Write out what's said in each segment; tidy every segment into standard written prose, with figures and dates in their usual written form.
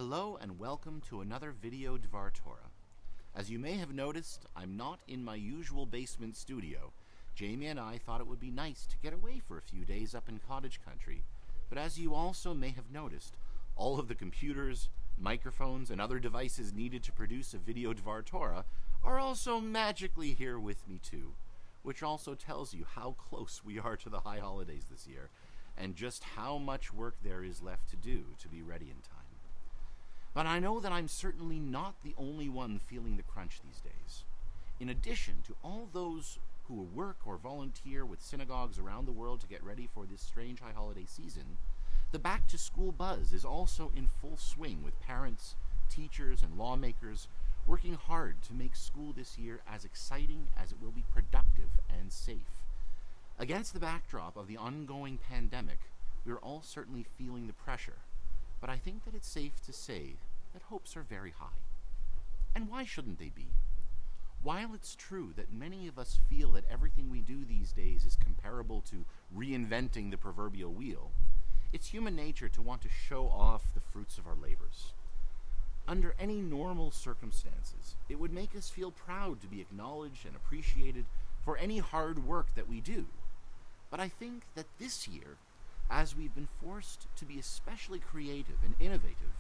Hello and welcome to another video Dvar Torah. As you may have noticed, I'm not in my usual basement studio. Jamie and I thought it would be nice to get away for a few days up in cottage country, but as you also may have noticed, all of the computers, microphones, and other devices needed to produce a video Dvar Torah are also magically here with me too, which also tells you how close we are to the high holidays this year, and just how much work there is left to do to be ready in time. But I know that I'm certainly not the only one feeling the crunch these days. In addition to all those who work or volunteer with synagogues around the world to get ready for this strange high holiday season, the back-to-school buzz is also in full swing with parents, teachers, and lawmakers working hard to make school this year as exciting as it will be productive and safe. Against the backdrop of the ongoing pandemic, we are all certainly feeling the pressure, but I think that it's safe to say that hopes are very high. And why shouldn't they be? While it's true that many of us feel that everything we do these days is comparable to reinventing the proverbial wheel, it's human nature to want to show off the fruits of our labors. Under any normal circumstances, it would make us feel proud to be acknowledged and appreciated for any hard work that we do. But I think that this year, as we've been forced to be especially creative and innovative,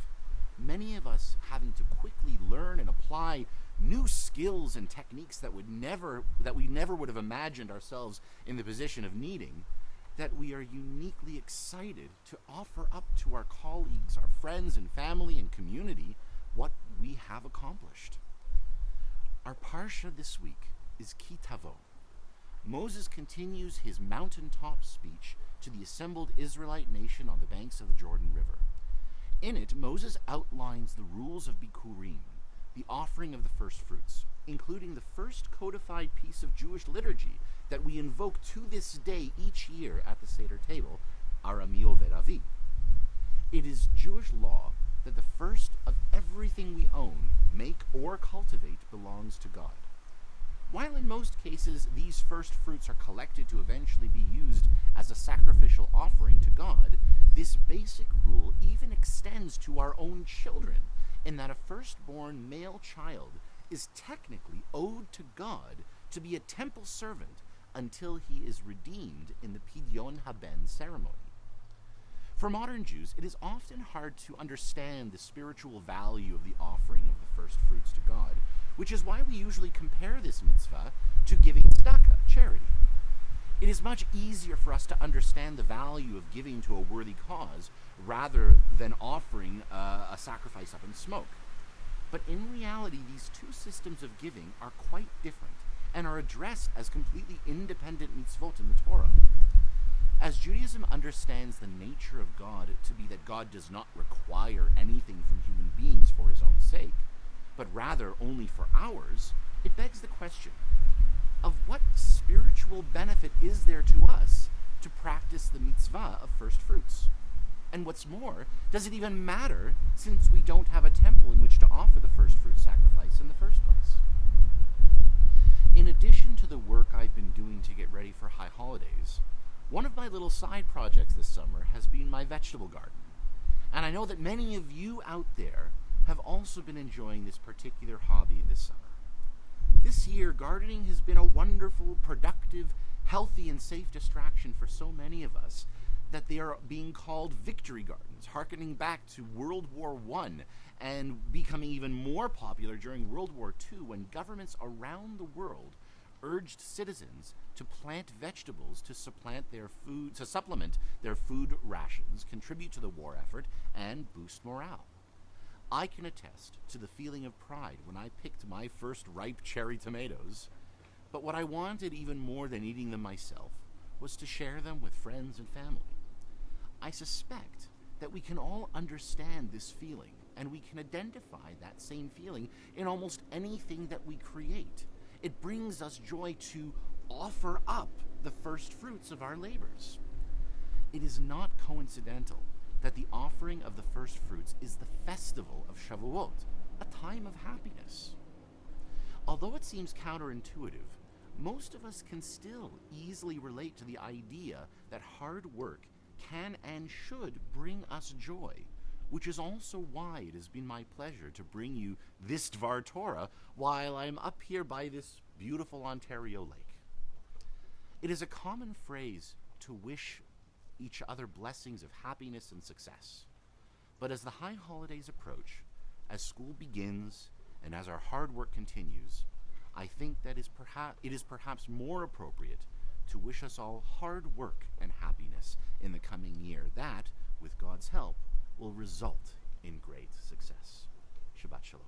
many of us having to quickly learn and apply new skills and techniques that we never would have imagined ourselves in the position of needing, that we are uniquely excited to offer up to our colleagues, our friends and family and community what we have accomplished. Our Parshat this week is Tavo. Moses continues his mountaintop speech to the assembled Israelite nation on the banks of the Jordan River. In it, Moses outlines the rules of Bikurim, the offering of the first fruits, including the first codified piece of Jewish liturgy that we invoke to this day each year at the Seder table, Arami Oved Avi. It is Jewish law that the first of everything we own, make, or cultivate belongs to God. While in most cases these first fruits are collected to eventually be used as a sacrificial offering to God, this basic rule even extends to our own children, in that a firstborn male child is technically owed to God to be a temple servant until he is redeemed in the Pidyon Haben ceremony. For modern Jews, it is often hard to understand the spiritual value of the offering of the first fruits to God, which is why we usually compare this mitzvah to giving tzedakah, charity. It is much easier for us to understand the value of giving to a worthy cause rather than offering a sacrifice up in smoke. But in reality, these two systems of giving are quite different and are addressed as completely independent mitzvot in the Torah. As Judaism understands the nature of God to be that God does not require anything from human beings for his own sake, but rather only for ours, it begs the question of what spiritual benefit is there to us to practice the mitzvah of first fruits? And what's more, does it even matter since we don't have a temple in which to offer the first fruit sacrifice in the first place? In addition to the work I've been doing to get ready for high holidays, one of my little side projects this summer has been my vegetable garden. And I know that many of you out there have also been enjoying this particular hobby this summer. This year, gardening has been a wonderful, productive, healthy, and safe distraction for so many of us that they are being called victory gardens, hearkening back to World War I and becoming even more popular during World War II when governments around the world urged citizens to plant vegetables to supplement their food rations, contribute to the war effort, and boost morale. I can attest to the feeling of pride when I picked my first ripe cherry tomatoes, but what I wanted even more than eating them myself was to share them with friends and family. I suspect that we can all understand this feeling, and we can identify that same feeling in almost anything that we create. It brings us joy to offer up the first fruits of our labors. It is not coincidental that the offering of the first fruits is the festival of Shavuot, a time of happiness. Although it seems counterintuitive, most of us can still easily relate to the idea that hard work can and should bring us joy, which is also why it has been my pleasure to bring you this Dvar Torah while I'm up here by this beautiful Ontario lake. It is a common phrase to wish each other blessings of happiness and success. But as the high holidays approach, as school begins, and as our hard work continues, I think that it is perhaps more appropriate to wish us all hard work and happiness in the coming year that, with God's help, will result in great success. Shabbat Shalom.